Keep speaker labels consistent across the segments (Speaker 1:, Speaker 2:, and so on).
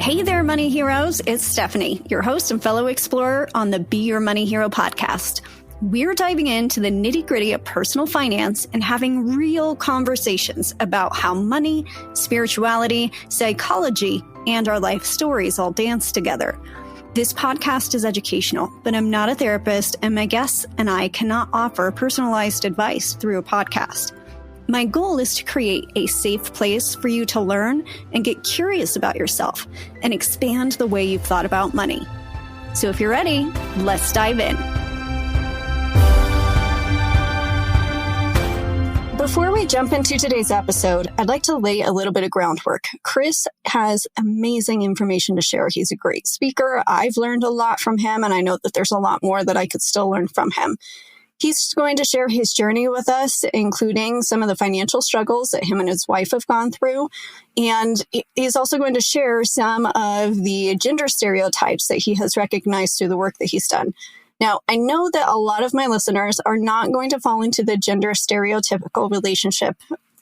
Speaker 1: Hey there, money heroes. It's Stephanie, your host and fellow explorer on the Be Your Money Hero podcast. We're diving into the nitty-gritty of personal finance and having real conversations about how money, spirituality, psychology, and our life stories all dance together. This podcast is educational, but I'm not a therapist, and my guests and I cannot offer personalized advice through a podcast. My goal is to create a safe place for you to learn and get curious about yourself and expand the way you've thought about money. So if you're ready, let's dive in. Before we jump into today's episode, I'd like to lay a little bit of groundwork. Chris has amazing information to share. He's a great speaker. I've learned a lot from him, and I know that there's a lot more that I could still learn from him. He's going to share his journey with us, including some of the financial struggles that him and his wife have gone through. And he's also going to share some of the gender stereotypes that he has recognized through the work that he's done. Now, I know that a lot of my listeners are not going to fall into the gender stereotypical relationship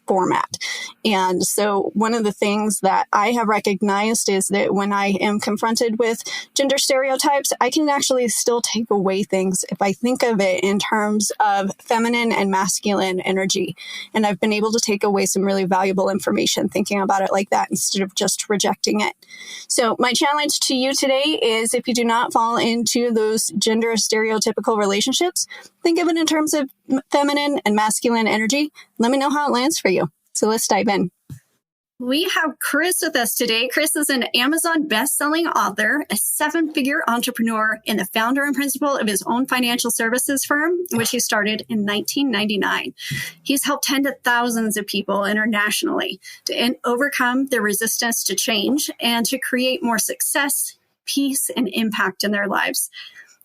Speaker 1: format. And so one of the things that I have recognized is that when I am confronted with gender stereotypes, I can actually still take away things if I think of it in terms of feminine and masculine energy. And I've been able to take away some really valuable information thinking about it like that instead of just rejecting it. So my challenge to you today is, if you do not fall into those gender stereotypical relationships, think of it in terms of feminine and masculine energy. Let me know how it lands for you. So let's dive in. We have Chris with us today. Chris is an Amazon best-selling author, a seven-figure entrepreneur, and the founder and principal of his own financial services firm, which he started in 1999. He's helped tens of thousands of people internationally to overcome their resistance to change and to create more success, peace, and impact in their lives.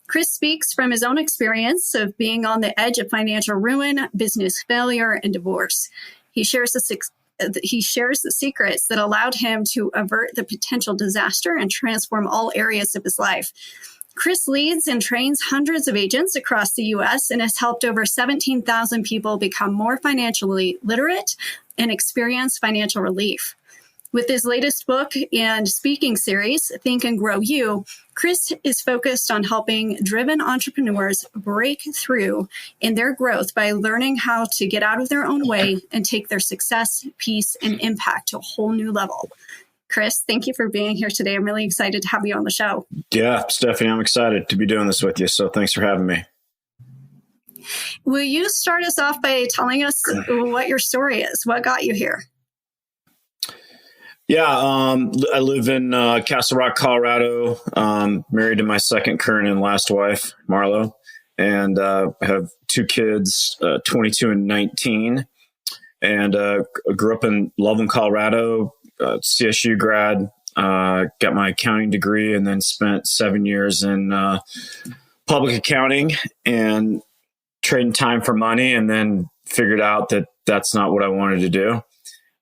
Speaker 1: Chris speaks from his own experience of being on the edge of financial ruin, business failure, and divorce. He shares the secrets that allowed him to avert the potential disaster and transform all areas of his life. Chris leads and trains hundreds of agents across the U.S. and has helped over 17,000 people become more financially literate and experience financial relief. With his latest book and speaking series, Think and Grow You, Chris is focused on helping driven entrepreneurs break through in their growth by learning how to get out of their own way and take their success, peace, and impact to a whole new level. Chris, thank you for being here today. I'm really excited to have you on the show.
Speaker 2: Yeah, Stephanie, I'm excited to be doing this with you. So thanks for having me.
Speaker 1: Will you start us off by telling us what your story is? What got you here?
Speaker 2: Yeah, I live in Castle Rock, Colorado, married to my second current and last wife, Marlo, and have two kids, 22 and 19, and grew up in Loveland, Colorado, CSU grad, got my accounting degree, and then spent 7 years in public accounting and trading time for money, and then figured out that that's not what I wanted to do.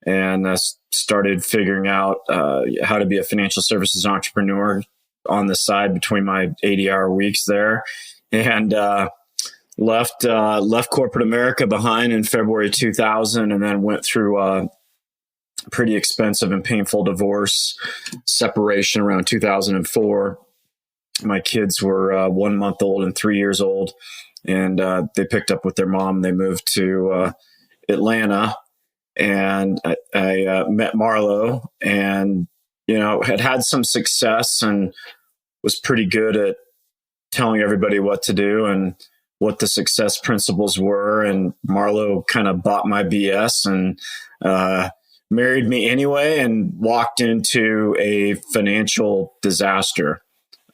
Speaker 2: And started figuring out how to be a financial services entrepreneur on the side between my 80-hour weeks there, and left corporate America behind in February 2000, and then went through a pretty expensive and painful divorce separation around 2004. My kids were 1 month old and 3 years old, and they picked up with their mom. They moved to Atlanta. And I met Marlo, and, had some success and was pretty good at telling everybody what to do and what the success principles were. And Marlo kind of bought my BS and married me anyway, and walked into a financial disaster.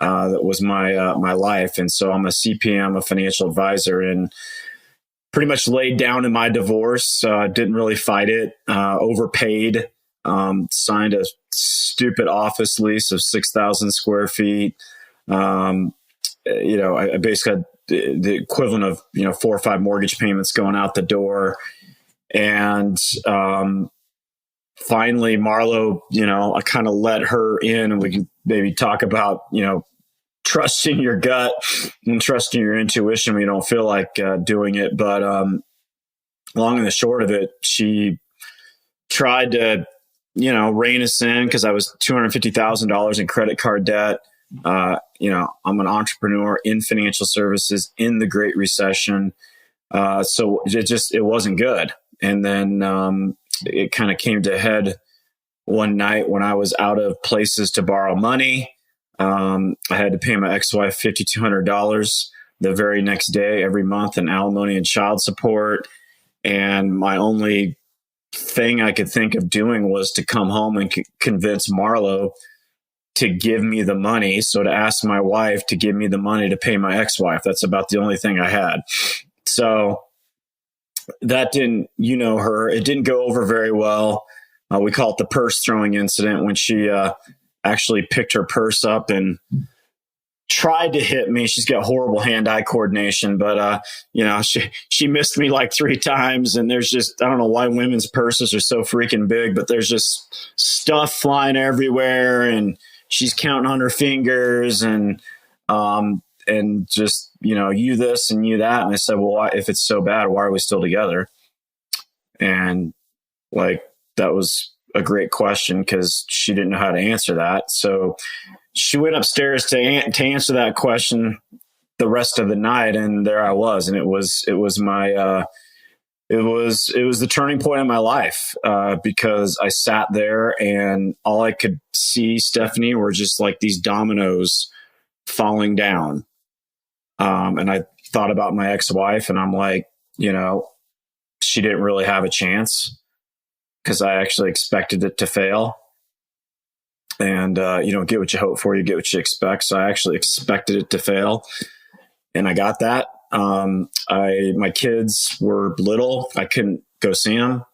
Speaker 2: That was my life. And so I'm a CPM, a financial advisor, and pretty much laid down in my divorce. Didn't really fight it. Overpaid. Signed a stupid office lease of 6,000 square feet. I basically had the equivalent of 4 or 5 mortgage payments going out the door. And finally, Marlo, I kind of let her in, and we can maybe talk about trusting your gut and trusting your intuition when you don't feel like doing it. But long and the short of it, she tried to rein us in because I was $250,000 in credit card debt. I'm an entrepreneur in financial services in the Great Recession. So it wasn't good. And then it kind of came to a head one night when I was out of places to borrow money. I had to pay my ex-wife $5,200 the very next day, every month, in alimony and child support. And my only thing I could think of doing was to come home and convince Marlo to give me the money. So to ask my wife to give me the money to pay my ex-wife. That's about the only thing I had. So that didn't, her, it didn't go over very well. We call it the purse throwing incident, when she actually picked her purse up and tried to hit me. She's got horrible hand-eye coordination, but she missed me like 3 times. And there's just, I don't know why women's purses are so freaking big, but there's just stuff flying everywhere, and she's counting on her fingers, and just, you this and you that. And I said, well, if it's so bad, why are we still together? And that was a great question, because she didn't know how to answer that. So she went upstairs to answer that question the rest of the night. And there I was. And it was my, it was the turning point in my life, because I sat there and all I could see, Stephanie, were just like these dominoes falling down. And I thought about my ex-wife, and I'm like, she didn't really have a chance, because I actually expected it to fail. And you don't get what you hope for, you get what you expect. So I actually expected it to fail, and I got that. My kids were little. I couldn't go see them. I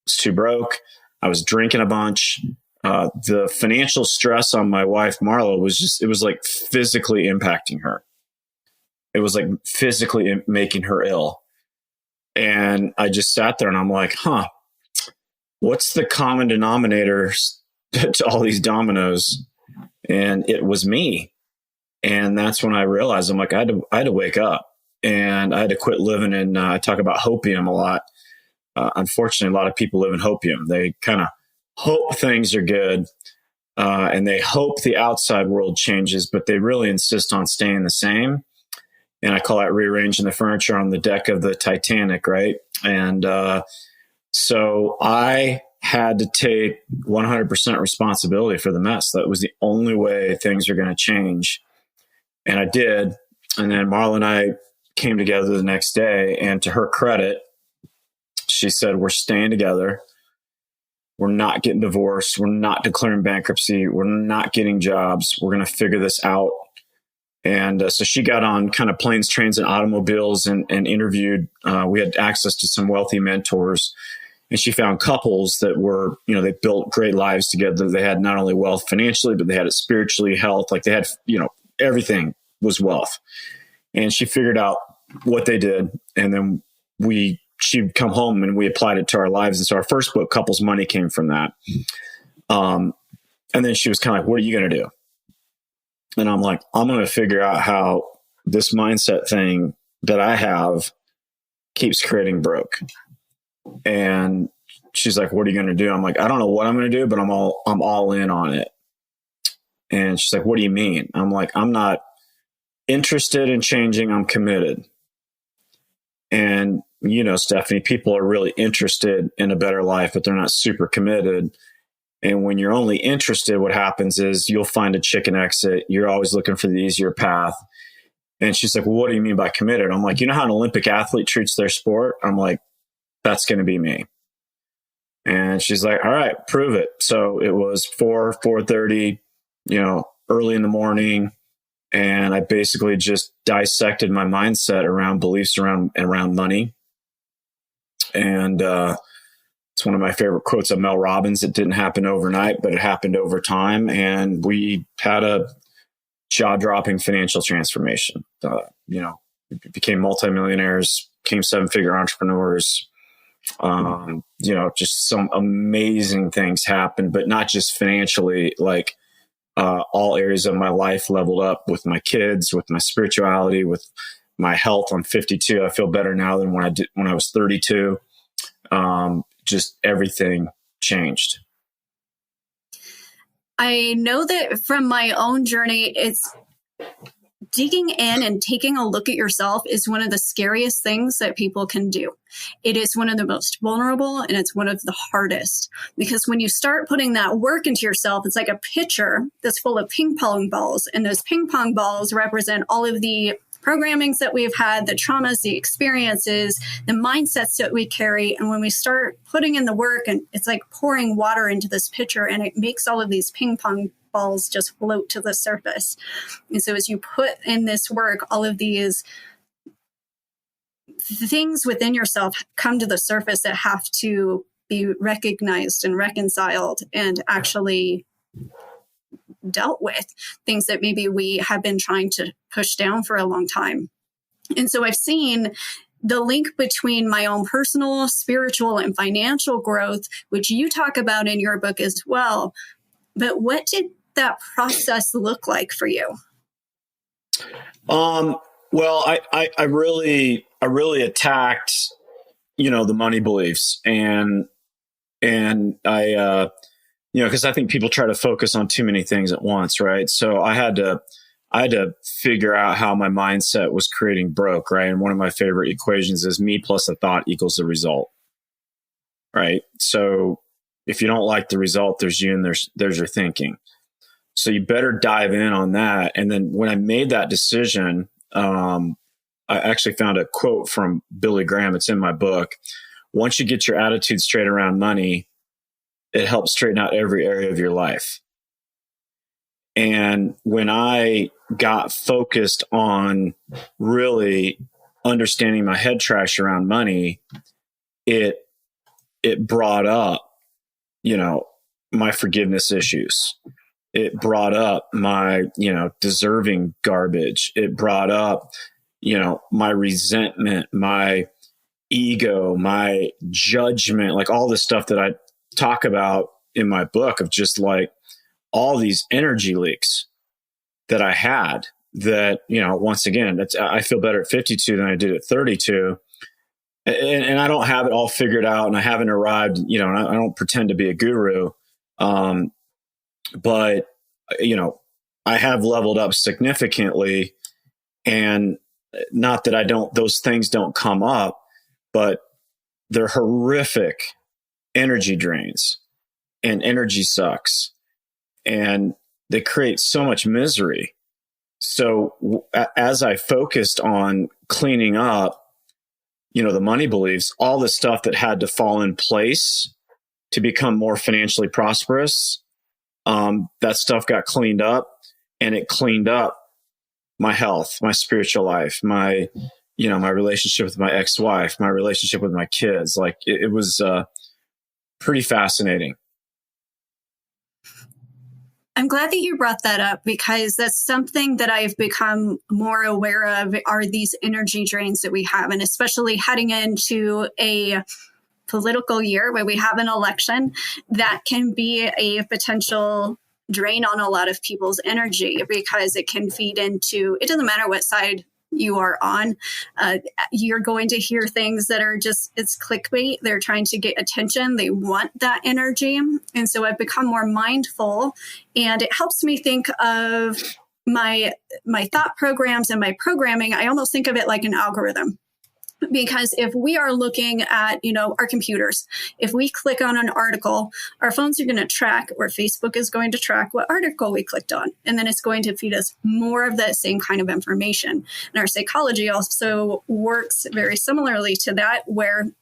Speaker 2: was too broke. I was drinking a bunch. The financial stress on my wife, Marlo, it was like physically impacting her. It was like physically making her ill. And I just sat there and I'm like, what's the common denominator to all these dominoes? And it was me. And that's when I realized, I'm like, I had to wake up, and I had to quit living in, I talk about hopium a lot. Unfortunately, a lot of people live in hopium. They kind of hope things are good, and they hope the outside world changes, but they really insist on staying the same. And I call that rearranging the furniture on the deck of the Titanic, right? And so I had to take 100% responsibility for the mess. That was the only way things are going to change. And I did. And then Marla and I came together the next day, and to her credit, she said, we're staying together. We're not getting divorced. We're not declaring bankruptcy. We're not getting jobs. We're going to figure this out. And so she got on kind of planes, trains, and automobiles and interviewed. We had access to some wealthy mentors, and she found couples that were, they built great lives together. They had not only wealth financially, but they had it spiritually, health. Like they had, everything was wealth. And she figured out what they did. And then she'd come home and we applied it to our lives. And so our first book, Couples Money, came from that. And then she was kind of like, what are you going to do? And I'm like, I'm going to figure out how this mindset thing that I have keeps creating broke. And she's like, what are you going to do? I'm like, I don't know what I'm going to do, but I'm all in on it. And she's like, what do you mean? I'm like, I'm not interested in changing. I'm committed. And, Stephanie, people are really interested in a better life, but they're not super committed. And when you're only interested, what happens is you'll find a chicken exit. You're always looking for the easier path. And she's like, well, what do you mean by committed? I'm like, you know how an Olympic athlete treats their sport? I'm like, that's going to be me. And she's like, all right, prove it. So it was 4:30, early in the morning. And I basically just dissected my mindset around beliefs around money. And it's one of my favorite quotes of Mel Robbins. It didn't happen overnight, but it happened over time. And we had a jaw-dropping financial transformation. We became multimillionaires, became 7-figure entrepreneurs. Just some amazing things happened, but not just financially, like all areas of my life leveled up with my kids, with my spirituality, with my health. I'm 52. I feel better now than when I was 32. Just everything changed.
Speaker 1: I know that from my own journey, it's digging in and taking a look at yourself is one of the scariest things that people can do. It is one of the most vulnerable, and it's one of the hardest, because when you start putting that work into yourself, it's like a pitcher that's full of ping pong balls. And those ping pong balls represent all of the programmings that we've had, the traumas, the experiences, the mindsets that we carry. And when we start putting in the work, and it's like pouring water into this pitcher, and it makes all of these ping pong balls just float to the surface. And so as you put in this work, all of these things within yourself come to the surface that have to be recognized and reconciled and actually dealt with, things that maybe we have been trying to push down for a long time. And so I've seen the link between my own personal, spiritual, and financial growth, which you talk about in your book as well. But what did that process look like for you?
Speaker 2: Well, I really attacked, the money beliefs, and I, because I think people try to focus on too many things at once, right? So I had to figure out how my mindset was creating broke, right? And one of my favorite equations is me plus a thought equals the result, right? So if you don't like the result, there's you and there's your thinking. So you better dive in on that. And then when I made that decision, I actually found a quote from Billy Graham. It's in my book. Once you get your attitude straight around money, it helps straighten out every area of your life. And when I got focused on really understanding my head trash around money, it brought up, my forgiveness issues. It brought up my, deserving garbage. It brought up, my resentment, my ego, my judgment, like all the stuff that I talk about in my book, of just like all these energy leaks that I had that, once again, I feel better at 52 than I did at 32. And I don't have it all figured out, and I haven't arrived, and I don't pretend to be a guru. But, I have leveled up significantly, and not that those things don't come up, but they're horrific energy drains and energy sucks, and they create so much misery. So as I focused on cleaning up, the money beliefs, all the stuff that had to fall in place to become more financially prosperous, that stuff got cleaned up, and it cleaned up my health, my spiritual life, my relationship with my ex-wife, my relationship with my kids. Like it was pretty fascinating.
Speaker 1: I'm glad that you brought that up, because that's something that I've become more aware of, are these energy drains that we have. And especially heading into a political year where we have an election, that can be a potential drain on a lot of people's energy, because it can feed into, it doesn't matter what side you are on, you're going to hear things that are just, it's clickbait. They're trying to get attention. They want that energy. And so I've become more mindful, and it helps me think of my thought programs and my programming. I almost think of it like an algorithm. Because if we are looking at, our computers, if we click on an article, our phones are going to track, or Facebook is going to track what article we clicked on. And then it's going to feed us more of that same kind of information. And our psychology also works very similarly to that, where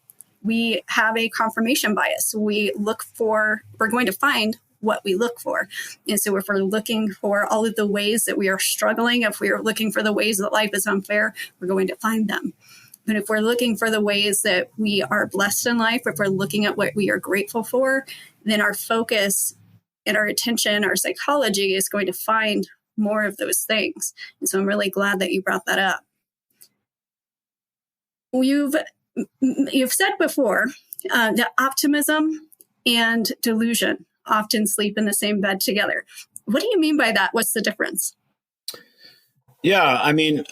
Speaker 1: we have a confirmation bias. We're going to find what we look for. And so if we're looking for all of the ways that we are struggling, if we are looking for the ways that life is unfair, we're going to find them. But if we're looking for the ways that we are blessed in life, if we're looking at what we are grateful for, then our focus and our attention, our psychology is going to find more of those things. And so I'm really glad that you brought that up. You've said before that optimism and delusion often sleep in the same bed together. What do you mean by that? What's the difference?
Speaker 2: Yeah, I mean,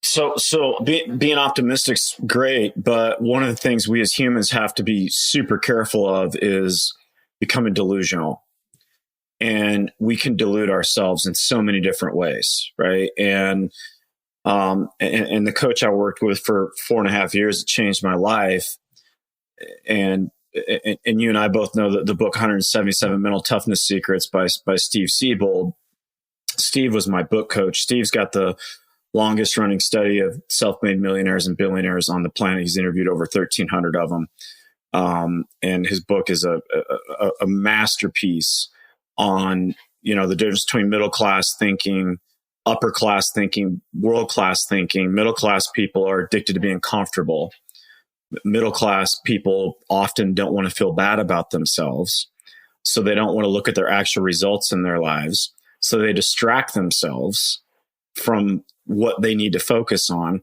Speaker 2: So being optimistic's great, but one of the things we as humans have to be super careful of is becoming delusional. And we can delude ourselves in so many different ways, right? And the coach I worked with for 4.5 years, it changed my life. And you and I both know that the book 177 Mental Toughness Secrets by Steve Siebold. Steve was my book coach. Steve's got the longest running study of self-made millionaires and billionaires on the planet. He's interviewed over 1,300 of them. And his book is a masterpiece on, the difference between middle-class thinking, upper-class thinking, world-class thinking. Middle-class people are addicted to being comfortable. Middle-class people often don't want to feel bad about themselves. So they don't want to look at their actual results in their lives. So they distract themselves from what they need to focus on.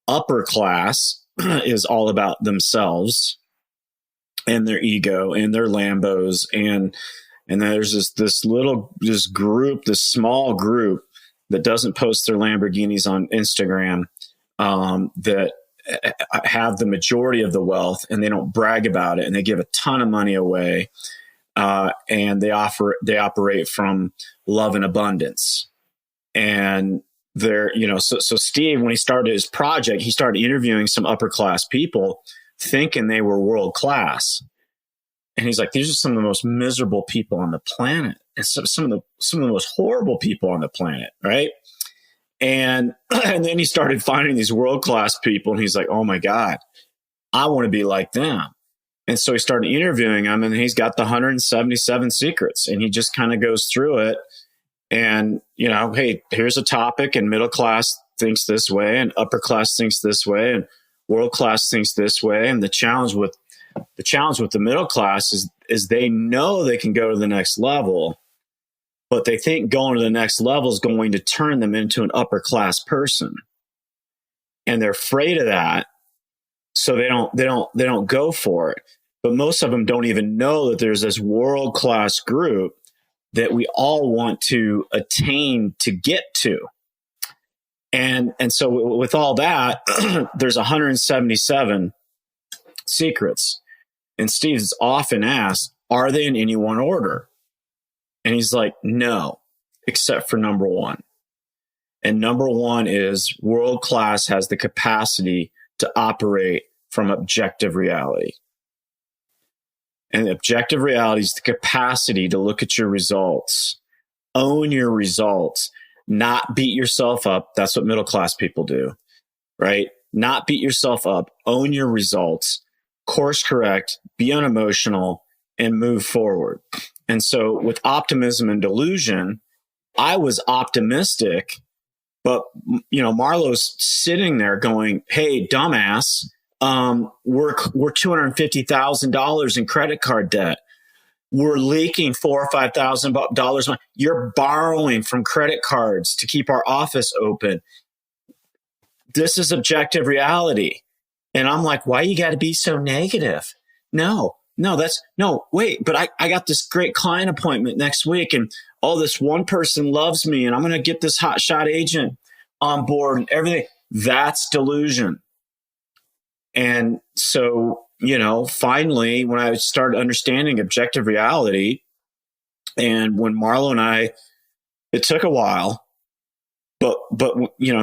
Speaker 2: Upper class is all about themselves and their ego and their Lambos. And there's this small group that doesn't post their Lamborghinis on Instagram, that have the majority of the wealth, and they don't brag about it, and they give a ton of money away. And they operate from love and abundance. And so Steve, when he started his project, he started interviewing some upper class people thinking they were world class. And he's like, these are some of the most miserable people on the planet, and some of the most horrible people on the planet. Right. And then he started finding these world class people, and he's like, oh my God, I want to be like them. And so he started interviewing them, and he's got the 177 secrets, and he just kind of goes through it. And, hey, here's a topic, and middle class thinks this way, and upper class thinks this way, and world class thinks this way. And the challenge with the middle class is they know they can go to the next level, but they think going to the next level is going to turn them into an upper class person. And they're afraid of that. So they don't go for it. But most of them don't even know that there's this world-class group that we all want to attain to get to. And so with all that, there's 177 secrets. And Steve's often asked, are they in any one order? And he's like, no, except for number one. And number one is world class has the capacity to operate from objective reality. And objective reality is the capacity to look at your results, own your results, not beat yourself up. That's what middle class people do, right? Not beat yourself up, own your results, course correct, be unemotional, and move forward. And so with optimism and delusion, I was optimistic, but Marlo's sitting there going, hey, dumbass, we're $250,000 in credit card debt. We're leaking $4,000 or $5,000. You're borrowing from credit cards to keep our office open. This is objective reality. And I'm like, why you got to be so negative? No, wait, but I got this great client appointment next week, and this one person loves me, and I'm going to get this hotshot agent on board and everything. That's delusion. And so, finally, when I started understanding objective reality, and when Marlo and I, it took a while, but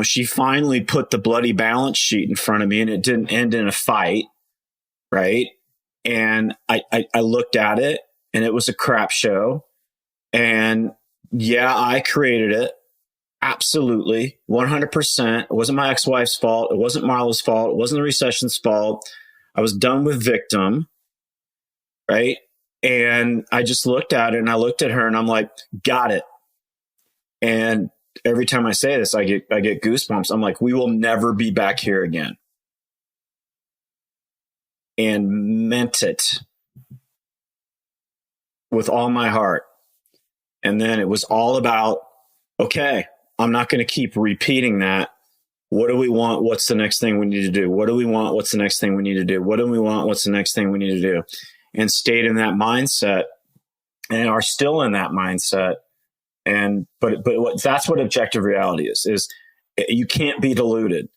Speaker 2: she finally put the bloody balance sheet in front of me, and it didn't end in a fight, right? And I looked at it, and it was a crap show. And yeah, I created it. Absolutely. 100%. It wasn't my ex-wife's fault. It wasn't Marlo's fault. It wasn't the recession's fault. I was done with victim. Right. And I just looked at it, and I looked at her, and I'm like, got it. And every time I say this, I get goosebumps. I'm like, we will never be back here again. And meant it with all my heart. And then it was all about, okay, I'm not going to keep repeating that. What do we want? What's the next thing we need to do? What do we want? What's the next thing we need to do? What do we want? What's the next thing we need to do? And stayed in that mindset, and are still in that mindset. But that's what objective reality is you can't be deluded.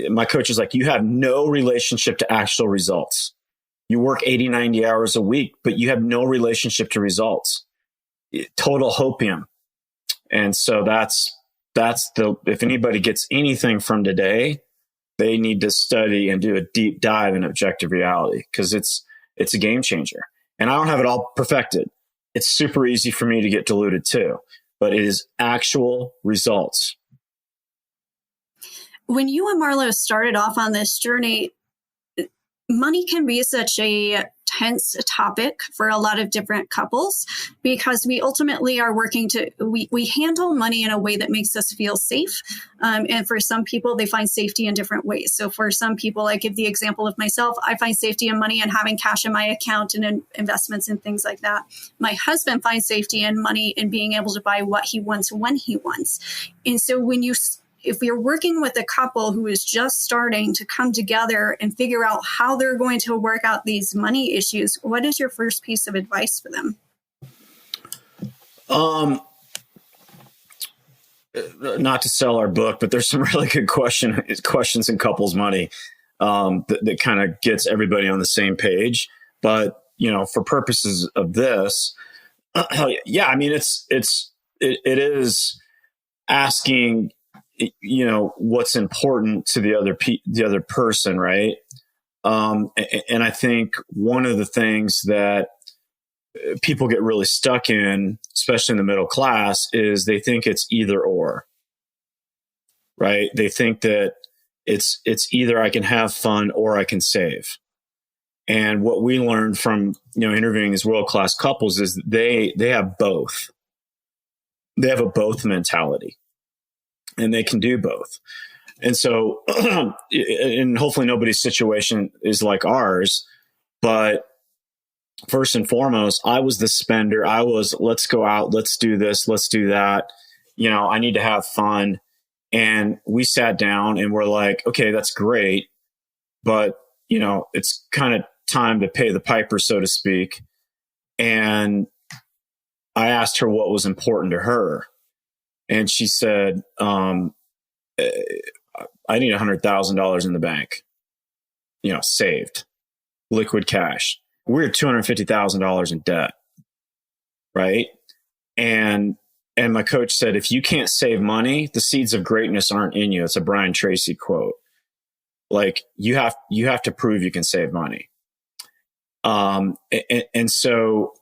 Speaker 2: My coach is like, you have no relationship to actual results. You work 80, 90 hours a week, but you have no relationship to results. total hopium. And so if anybody gets anything from today, they need to study and do a deep dive in objective reality, because it's a game changer. And I don't have it all perfected. It's super easy for me to get diluted too, but it is actual results.
Speaker 1: When you and Marlo started off on this journey, money can be such a tense topic for a lot of different couples, because we ultimately are working we handle money in a way that makes us feel safe. And for some people, they find safety in different ways. So for some people, I give the example of myself, I find safety in money and having cash in my account and in investments and things like that. My husband finds safety in money and being able to buy what he wants when he wants. And so if you're working with a couple who is just starting to come together and figure out how they're going to work out these money issues, what is your first piece of advice for them?
Speaker 2: Not to sell our book, but there's some really good questions in couples money that kind of gets everybody on the same page. But, for purposes of this, yeah, I mean, it is asking, what's important to the other person, right? And I think one of the things that people get really stuck in, especially in the middle class, is they think it's either or, right? They think that it's either I can have fun or I can save. And what we learned from interviewing these world-class couples is they have both. They have a both mentality. And they can do both. And so, and hopefully nobody's situation is like ours, but first and foremost, I was the spender. I was, let's go out, let's do this, let's do that. I need to have fun. And we sat down and we're like, okay, that's great, but it's kind of time to pay the piper, so to speak. And I asked her what was important to her. And she said, I need $100,000 in the bank, saved, liquid cash. We're $250,000 in debt. Right. And my coach said, if you can't save money, the seeds of greatness aren't in you. It's a Brian Tracy quote. Like you have to prove you can save money. And so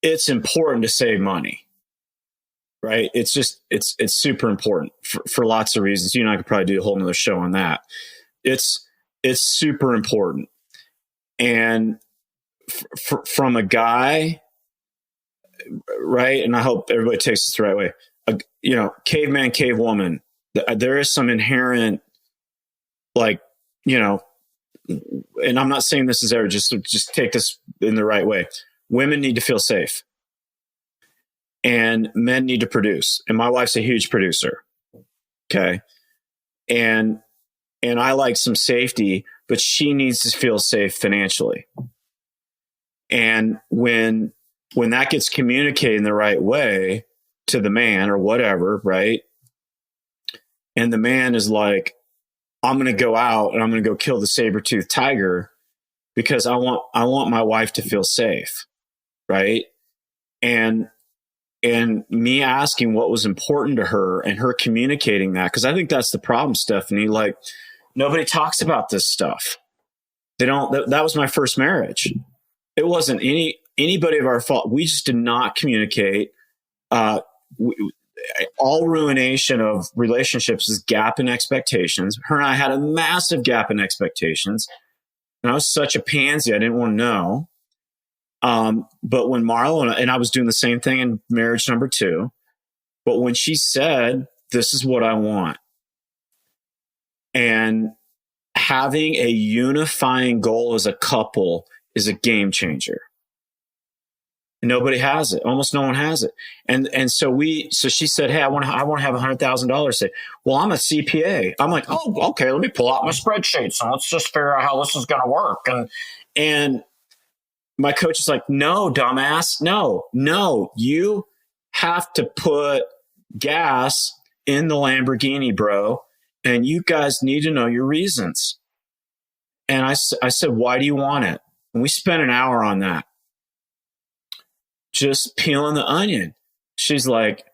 Speaker 2: it's important to save money. Right. It's super important for lots of reasons. You and I could probably do a whole nother show on that. It's super important. And from a guy, right. And I hope everybody takes this the right way. Caveman, cavewoman, there is some inherent, and I'm not saying this is ever just take this in the right way. Women need to feel safe. And men need to produce. And my wife's a huge producer. Okay. And I like some safety, but she needs to feel safe financially. And when that gets communicated in the right way to the man or whatever, right? And the man is like, I'm going to go out and I'm going to go kill the saber-toothed tiger because I want my wife to feel safe. Right. And me asking what was important to her and her communicating that, because I think that's the problem, Stephanie. Like, nobody talks about this stuff. They don't. That was my first marriage. It wasn't anybody of our fault. We just did not communicate. All ruination of relationships is gap in expectations. Her and I had a massive gap in expectations. And I was such a pansy. I didn't want to know. But when Marlo and I was doing the same thing in marriage number 2, but when she said, this is what I want, and having a unifying goal as a couple is a game changer. Nobody has it. Almost no one has it. And so she said, hey, I want to have $100,000. Say, well, I'm a CPA. I'm like, oh, okay, let me pull out my spreadsheets and let's just figure out how this is going to work. And my coach is like, no, dumbass. No, you have to put gas in the Lamborghini, bro. And you guys need to know your reasons. And I said, why do you want it? And we spent an hour on that. just peeling the onion. She's like,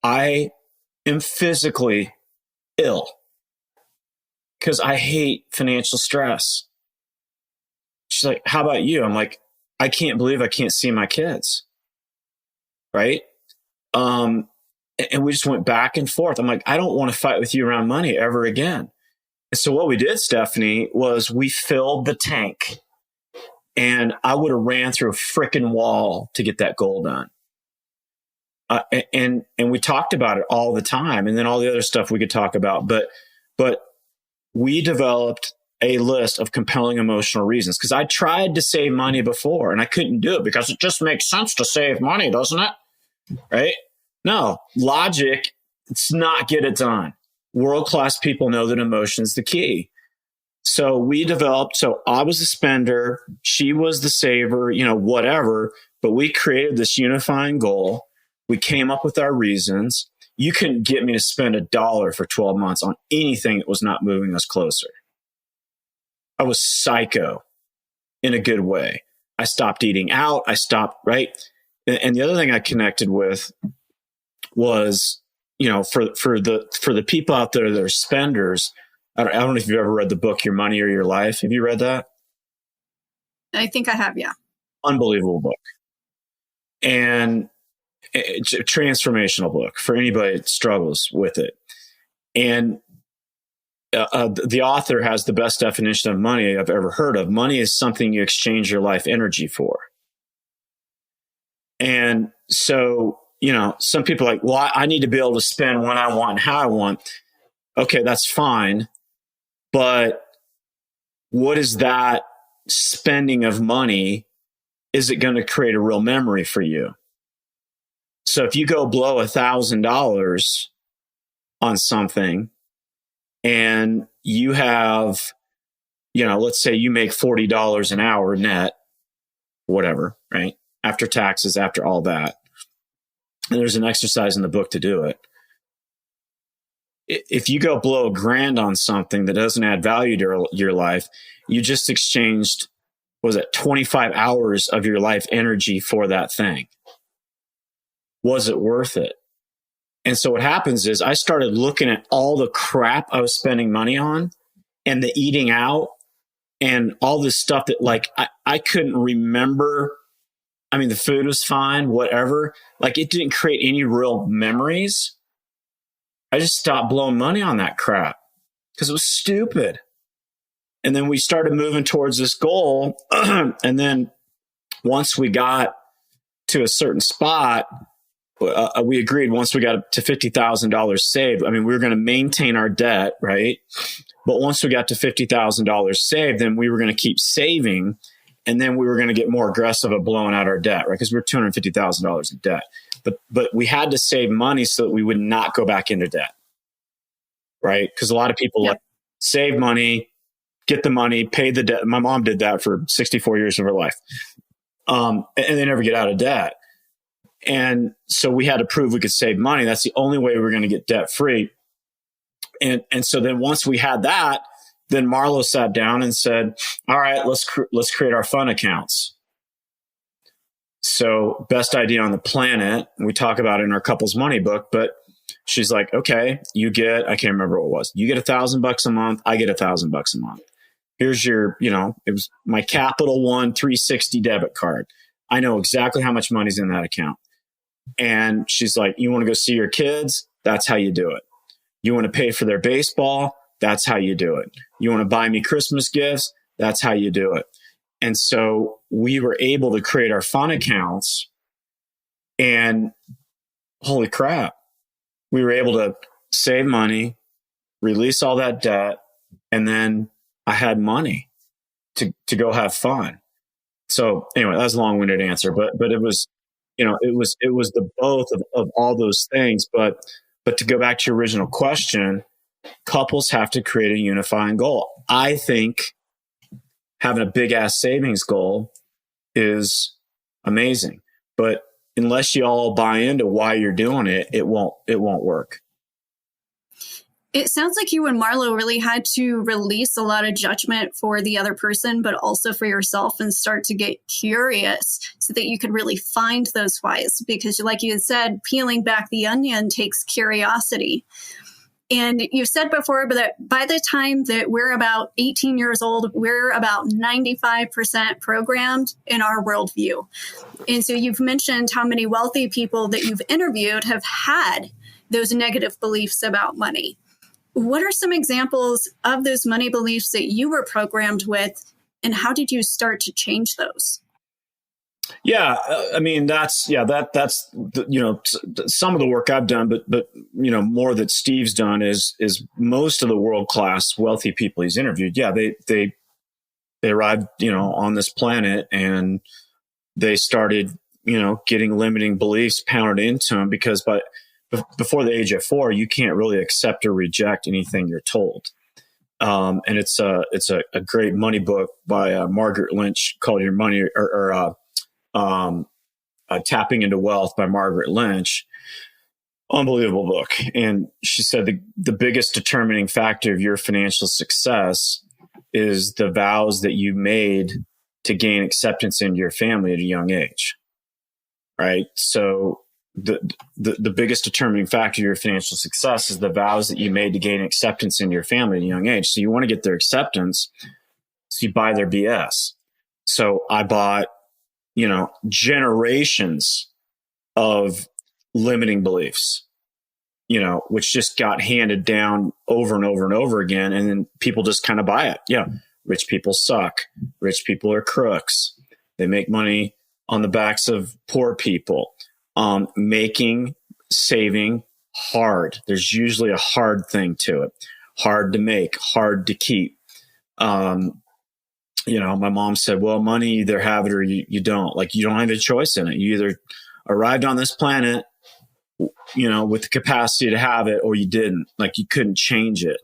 Speaker 2: I am physically ill because I hate financial stress. She's like, how about you? I'm like, I can't believe I can't see my kids. Right. And we just went back and forth. I'm like, I don't want to fight with you around money ever again. And so what we did, Stephanie, was we filled the tank, and I would have ran through a freaking wall to get that goal done. And we talked about it all the time, and then all the other stuff we could talk about. But we developed a list of compelling emotional reasons, because I tried to save money before and I couldn't do it because it just makes sense to save money, doesn't it? Right? No, logic, it's not get it done. World-class people know that emotion's the key. So I was the spender, she was the saver, whatever, but we created this unifying goal. We came up with our reasons. You couldn't get me to spend $1 for 12 months on anything that was not moving us closer. I was psycho in a good way. I stopped eating out. Right? And the other thing I connected with was, for the people out there that are spenders, I don't know if you've ever read the book, Your Money or Your Life. Have you read that?
Speaker 1: I think I have, yeah.
Speaker 2: Unbelievable book. And it's a transformational book for anybody that struggles with it. And the author has the best definition of money I've ever heard of. Money is something you exchange your life energy for. And so, some people are like, well, I need to be able to spend when I want and how I want. Okay, that's fine. But what is that spending of money? Is it going to create a real memory for you? So if you go blow $1,000 on something and you have, let's say you make $40 an hour net, whatever, right? After taxes, after all that. And there's an exercise in the book to do it. If you go blow $1,000 on something that doesn't add value to your life, you just exchanged, 25 hours of your life energy for that thing. Was it worth it? And so what happens is I started looking at all the crap I was spending money on and the eating out and all this stuff that I couldn't remember. I mean, the food was fine, whatever. It didn't create any real memories. I just stopped blowing money on that crap because it was stupid. And then we started moving towards this goal. And then once we got to a certain spot, we agreed once we got to $50,000 saved, we were going to maintain our debt, right? But once we got to $50,000 saved, then we were going to keep saving. And then we were going to get more aggressive at blowing out our debt, right? Because we were $250,000 in debt. But we had to save money so that we would not go back into debt, right? Because a lot of people save money, get the money, pay the debt. My mom did that for 64 years of her life. And they never get out of debt. And so we had to prove we could save money. That's the only way we were going to get debt free. And so then once we had that, then Marlo sat down and said, all right, let's create our fun accounts. So best idea on the planet. We talk about it in our couples money book, but she's like, okay, I can't remember what it was. You get $1,000 a month. I get $1,000 a month. Here's your, it was my Capital One 360 debit card. I know exactly how much money's in that account. And she's like, you want to go see your kids? That's how you do it. You want to pay for their baseball? That's how you do it. You want to buy me Christmas gifts? That's how you do it. And so we were able to create our fun accounts, and holy crap, we were able to save money, release all that debt, and then I had money to go have fun. So anyway, that's a long-winded answer, but it was, it was the both of all those things. But to go back to your original question, couples have to create a unifying goal. I think having a big ass savings goal is amazing, but unless you all buy into why you're doing it, it won't work.
Speaker 1: It sounds like you and Marlo really had to release a lot of judgment for the other person, but also for yourself, and start to get curious so that you could really find those whys. Because like you had said, peeling back the onion takes curiosity. And you've said before that by the time that we're about 18 years old, we're about 95% programmed in our worldview. And so you've mentioned how many wealthy people that you've interviewed have had those negative beliefs about money. What are some examples of those money beliefs that you were programmed with, and how did you start to change those?
Speaker 2: Yeah, I mean that's some of the work I've done, but more that Steve's done is most of the world class wealthy people he's interviewed. Yeah, they arrived on this planet, and they started getting limiting beliefs pounded into them, because before the age of 4, you can't really accept or reject anything you're told. And it's a great money book by Margaret Lynch called Your Money or Tapping into Wealth by Margaret Lynch. Unbelievable book. And she said the biggest determining factor of your financial success is the vows that you made to gain acceptance in your family at a young age. Right? So the biggest determining factor of your financial success is the vows that you made to gain acceptance in your family at a young age. So you want to get their acceptance, so you buy their BS. So I bought, generations of limiting beliefs, which just got handed down over and over and over again. And then people just kind of buy it. Yeah. Rich people suck. Rich people are crooks. They make money on the backs of poor people. Making saving hard. There's usually a hard thing to it. Hard to make, hard to keep. My mom said, well, money, you either have it or you don't. Like, you don't have a choice in it. You either arrived on this planet, with the capacity to have it, or you didn't. Like, you couldn't change it.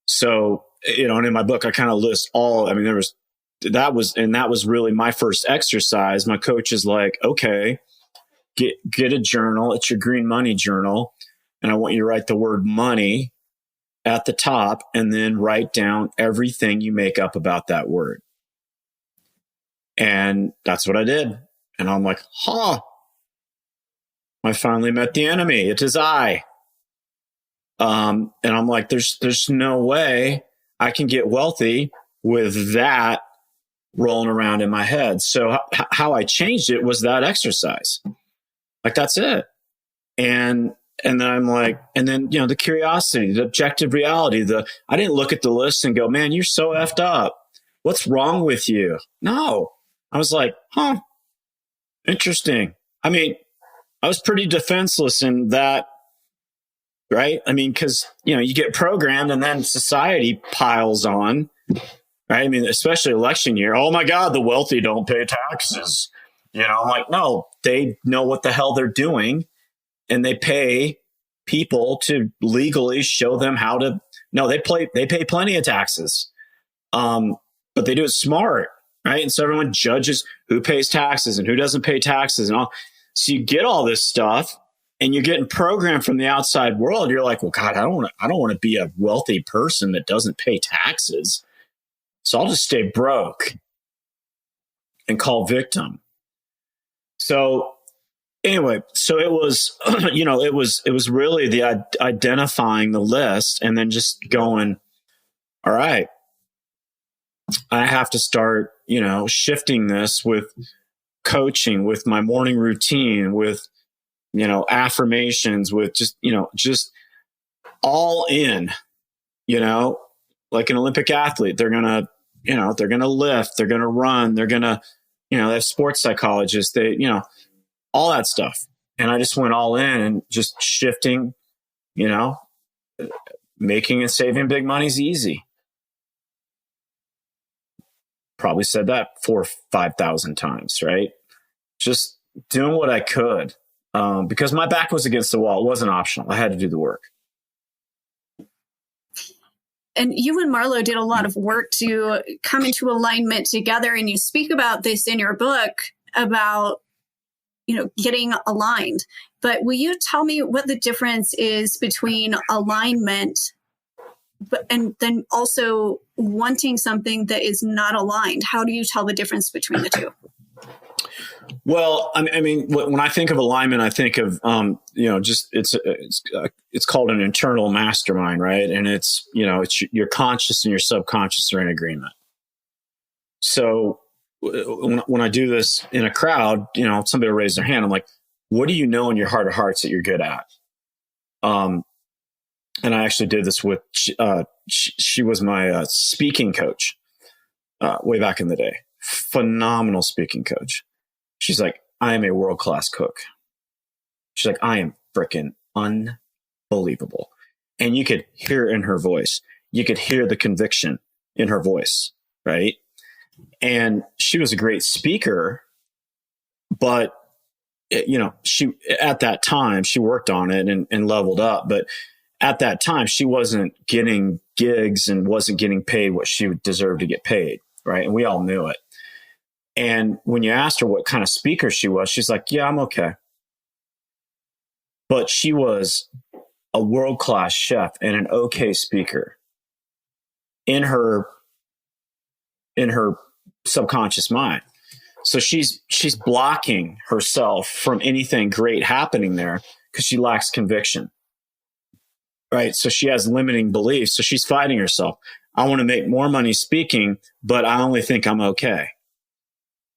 Speaker 2: So, and in my book, I kind of list that was really my first exercise. My coach is like, okay, get a journal. It's your green money journal. And I want you to write the word money at the top, and then write down everything you make up about that word. And that's what I did. And I'm like, I finally met the enemy. It is I. And I'm like, there's no way I can get wealthy with that rolling around in my head. So how I changed it was that exercise. Like, that's it. And then I'm like, the curiosity, the objective reality, I didn't look at the list and go, man, you're so effed up. What's wrong with you? No. I was like, interesting. I mean, I was pretty defenseless in that, right? I mean, because, you get programmed, and then society piles on, right? I mean, especially election year. Oh my God, the wealthy don't pay taxes. I'm like, no, they know what the hell they're doing, and they pay people to legally show them how to. No, they pay plenty of taxes, but they do it smart, right? And so everyone judges who pays taxes and who doesn't pay taxes, and all. So you get all this stuff, and you're getting programmed from the outside world. You're like, well, God, I don't want to be a wealthy person that doesn't pay taxes, so I'll just stay broke and call victim. So anyway, it was, it was really the identifying the list, and then just going, all right, I have to start, shifting this with coaching, with my morning routine, with, affirmations, with just all in, like an Olympic athlete. They're going to, they're going to lift, they're going to run, they're going to, they have sports psychologists, all that stuff. And I just went all in and just shifting, making and saving big money is easy. Probably said that 4,000 or 5,000 times, right? Just doing what I could, because my back was against the wall. It wasn't optional. I had to do the work.
Speaker 1: And you and Marlo did a lot of work to come into alignment together. And you speak about this in your book about, getting aligned. But will you tell me what the difference is between alignment but and then also wanting something that is not aligned. How do you tell the difference between the two?
Speaker 2: Well, I mean, when I think of alignment, I think of, just it's called an internal mastermind, right? And it's your conscious and your subconscious are in agreement. So when I do this in a crowd, somebody will raise their hand. I'm like, what do you know in your heart of hearts that you're good at? And I actually did this with, she was my speaking coach way back in the day. Phenomenal speaking coach. She's like, I am a world-class cook. She's like, I am freaking unbelievable. And you could hear in her voice, you could hear the conviction in her voice, right? And she was a great speaker, but she, at that time, she worked on it and leveled up. But at that time, she wasn't getting gigs and wasn't getting paid what she deserved to get paid, right? And we all knew it. And when you asked her what kind of speaker she was, she's like, yeah, I'm okay. But she was a world-class chef and an okay speaker in her subconscious mind. So she's blocking herself from anything great happening there because she lacks conviction. Right. So she has limiting beliefs. So she's fighting herself. I want to make more money speaking, but I only think I'm okay.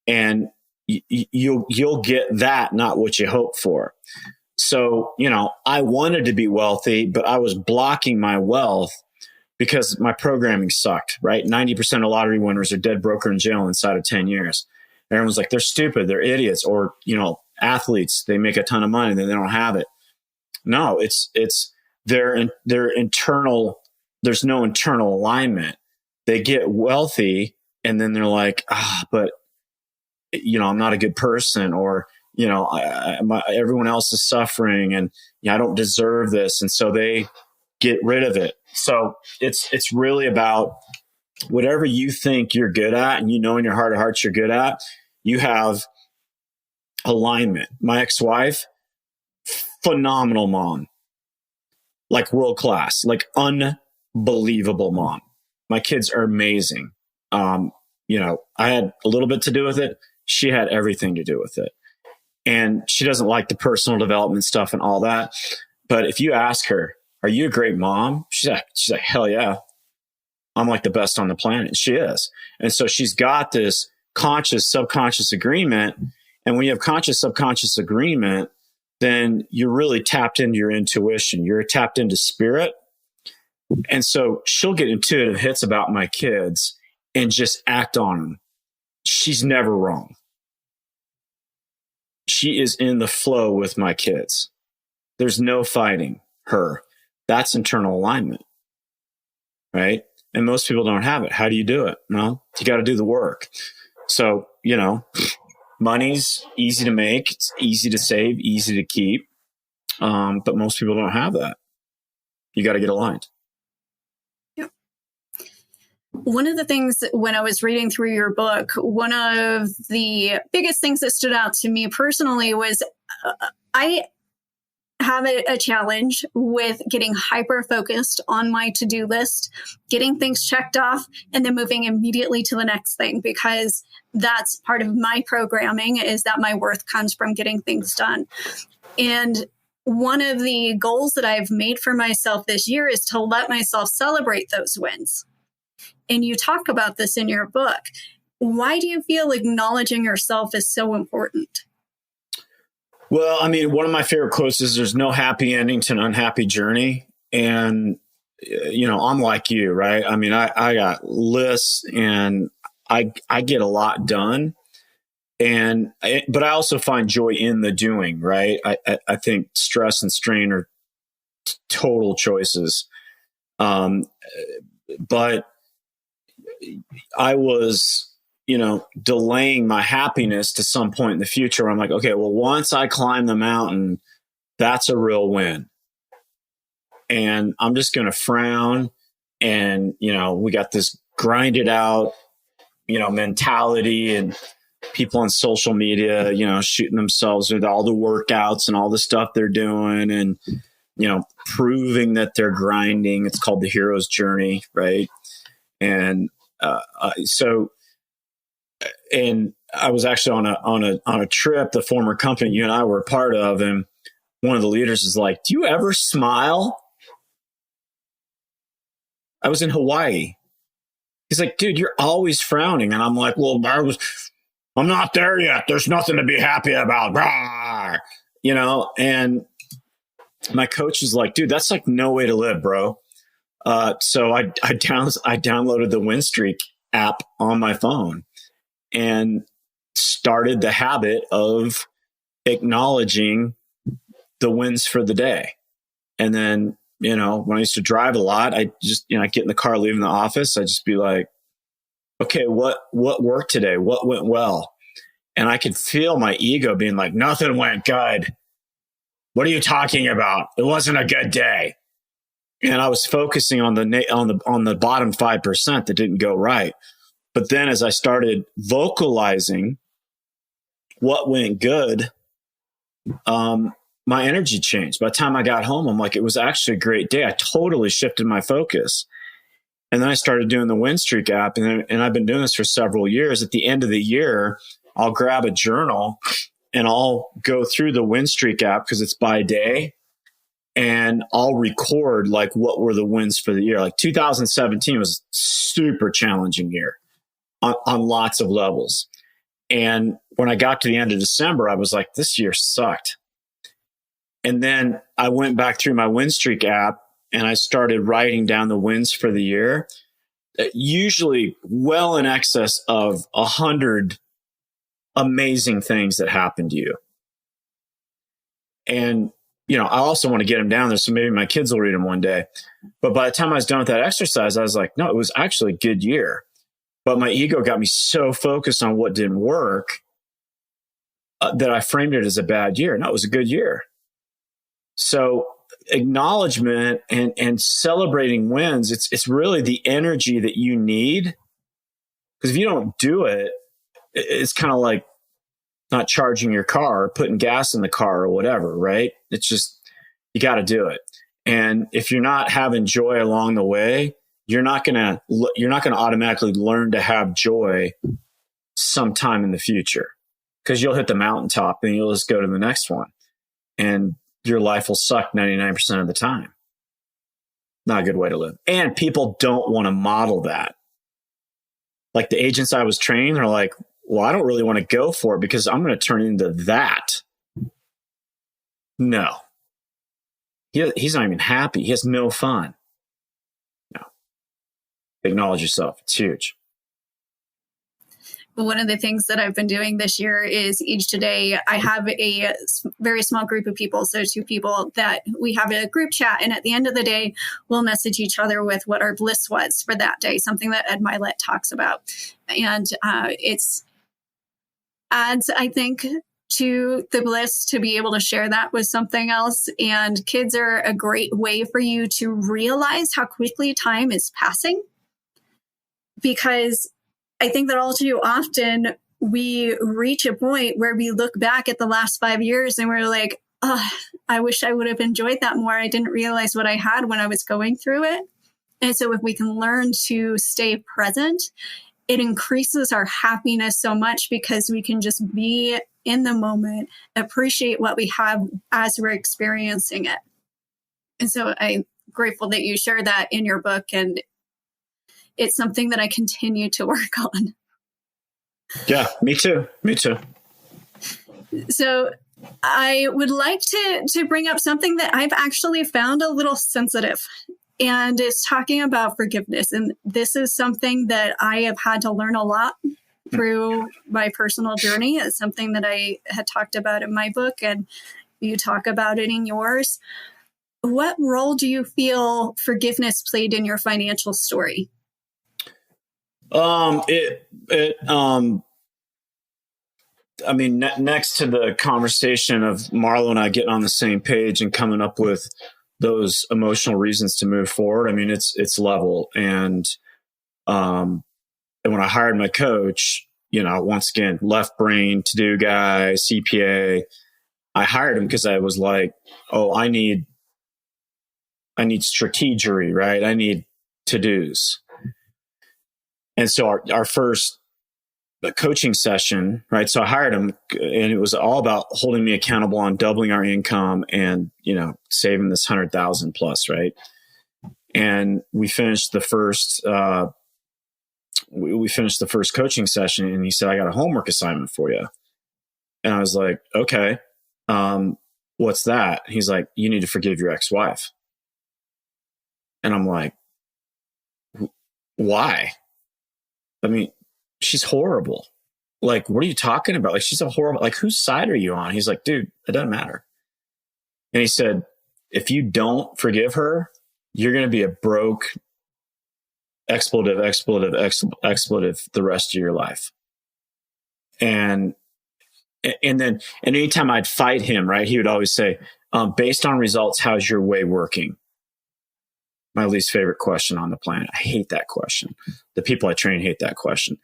Speaker 2: And you'll get that, not what you hope for. So, I wanted to be wealthy, but I was blocking my wealth because my programming sucked, right? 90% of lottery winners are dead, broke, or in jail inside of 10 years. Everyone's like, they're stupid, they're idiots, or, athletes, they make a ton of money and then they don't have it. No, it's their internal, there's no internal alignment. They get wealthy and then they're like, but I'm not a good person, or, everyone else is suffering and I don't deserve this. And so they get rid of it. So it's really about whatever you think you're good at and in your heart of hearts you're good at, you have alignment. My ex-wife, phenomenal mom, like world class, like unbelievable mom. My kids are amazing. I had a little bit to do with it. She had everything to do with it. And she doesn't like the personal development stuff and all that. But if you ask her, are you a great mom? She's like, hell yeah. I'm like the best on the planet. She is. And so she's got this conscious, subconscious agreement. And when you have conscious, subconscious agreement, then you're really tapped into your intuition. You're tapped into spirit. And so she'll get intuitive hits about my kids and just act on them. She's never wrong. She is in the flow with my kids. There's no fighting her. That's internal alignment, right? And most people don't have it. How do you do it? Well, you got to do the work. So, money's easy to make. It's easy to save, easy to keep. But most people don't have that. You got to get aligned.
Speaker 1: One of the things when I was reading through your book, one of the biggest things that stood out to me personally was I have a challenge with getting hyper focused on my to-do list, getting things checked off, and then moving immediately to the next thing, because that's part of my programming, is that my worth comes from getting things done. And one of the goals that I've made for myself this year is to let myself celebrate those wins. And you talk about this in your book. Why do you feel acknowledging yourself is so important?
Speaker 2: Well, I mean, one of my favorite quotes is there's no happy ending to an unhappy journey. And, I'm like you, right? I mean, I got lists and I get a lot done. But I also find joy in the doing, right? I think stress and strain are total choices. But I was, delaying my happiness to some point in the future where I'm like, okay, well, once I climb the mountain, that's a real win. And I'm just going to frown. And, we got this grinded out, mentality, and people on social media, shooting themselves with all the workouts and all the stuff they're doing. And proving that they're grinding. It's called the hero's journey, right? And and I was actually on a trip, the former company you and I were a part of, and one of the leaders is like, "Do you ever smile?" I was in Hawaii. He's like, "Dude, you're always frowning," and I'm like, "Well, I'm not there yet. There's nothing to be happy about." And my coach is like, "Dude, that's like no way to live, bro." So I downloaded the WinStreak app on my phone and started the habit of acknowledging the wins for the day. And then, when I used to drive a lot, I just, I get in the car, leaving the office. I just be like, okay, what worked today? What went well? And I could feel my ego being like, nothing went good. What are you talking about? It wasn't a good day. And I was focusing on the bottom 5% that didn't go right. But then as I started vocalizing what went good, my energy changed. By the time I got home, I'm like, it was actually a great day. I totally shifted my focus. And then I started doing the WinStreak app, and I've been doing this for several years. At the end of the year, I'll grab a journal and I'll go through the WinStreak app because it's by day, and I'll record like what were the wins for the year. Like 2017 was a super challenging year on lots of levels. And when I got to the end of December, I was like, this year sucked. And then I went back through my WinStreak app and I started writing down the wins for the year, usually well in excess of 100 amazing things that happened to you. And, I also want to get them down there so maybe my kids will read them one day. But by the time I was done with that exercise, I was like, no, it was actually a good year. But my ego got me so focused on what didn't work that I framed it as a bad year. No, it was a good year. So acknowledgement and celebrating wins, it's really the energy that you need. Because if you don't do it, it's kind of like not charging your car or putting gas in the car or whatever, right? It's just, you got to do it. And if you're not having joy along the way, you're not going to automatically learn to have joy sometime in the future, because you'll hit the mountaintop and you'll just go to the next one. And your life will suck 99% of the time. Not a good way to live. And people don't want to model that. Like the agents I was training are like, well, I don't really want to go for it because I'm going to turn into that. No. He's not even happy. He has no fun. No. Acknowledge yourself. It's huge.
Speaker 1: One of the things that I've been doing this year is each day I have a very small group of people. So 2 people that we have a group chat. And at the end of the day, we'll message each other with what our bliss was for that day, something that Ed Milet talks about. And it's adds, I think, to the bliss to be able to share that with something else. And kids are a great way for you to realize how quickly time is passing. Because I think that all too often we reach a point where we look back at the last 5 years and we're like, oh, I wish I would have enjoyed that more. I didn't realize what I had when I was going through it. And so if we can learn to stay present, it increases our happiness so much because we can just be in the moment, appreciate what we have as we're experiencing it. And so I'm grateful that you share that in your book, and it's something that I continue to work on.
Speaker 2: Yeah, me too. Me too.
Speaker 1: So I would like to bring up something that I've actually found a little sensitive, and it's talking about forgiveness. And this is something that I have had to learn a lot through my personal journey. It's something that I had talked about in my book, and you talk about it in yours. What role do you feel forgiveness played in your financial story?
Speaker 2: Next to the conversation of Marlo and I getting on the same page and coming up with those emotional reasons to move forward, it's level. And when I hired my coach, once again, left brain, to-do guy, CPA, I hired him because I was like, oh, I need I need strategery, right? I need to-dos. And so our first coaching session, right? So I hired him, and it was all about holding me accountable on doubling our income and, saving this 100,000 plus, right? And we finished the first, we finished the first coaching session, and he said, I got a homework assignment for you. And I was like, okay, what's that? He's like, you need to forgive your ex-wife. And I'm like, why? I mean, she's horrible. Like, what are you talking about? Like, she's a horrible, like, whose side are you on? He's like, dude, it doesn't matter. And he said, if you don't forgive her, you're going to be a broke expletive the rest of your life. And anytime I'd fight him, right, he would always say, based on results, how's your way working? My least favorite question on the planet. I hate that question. The people I train hate that question.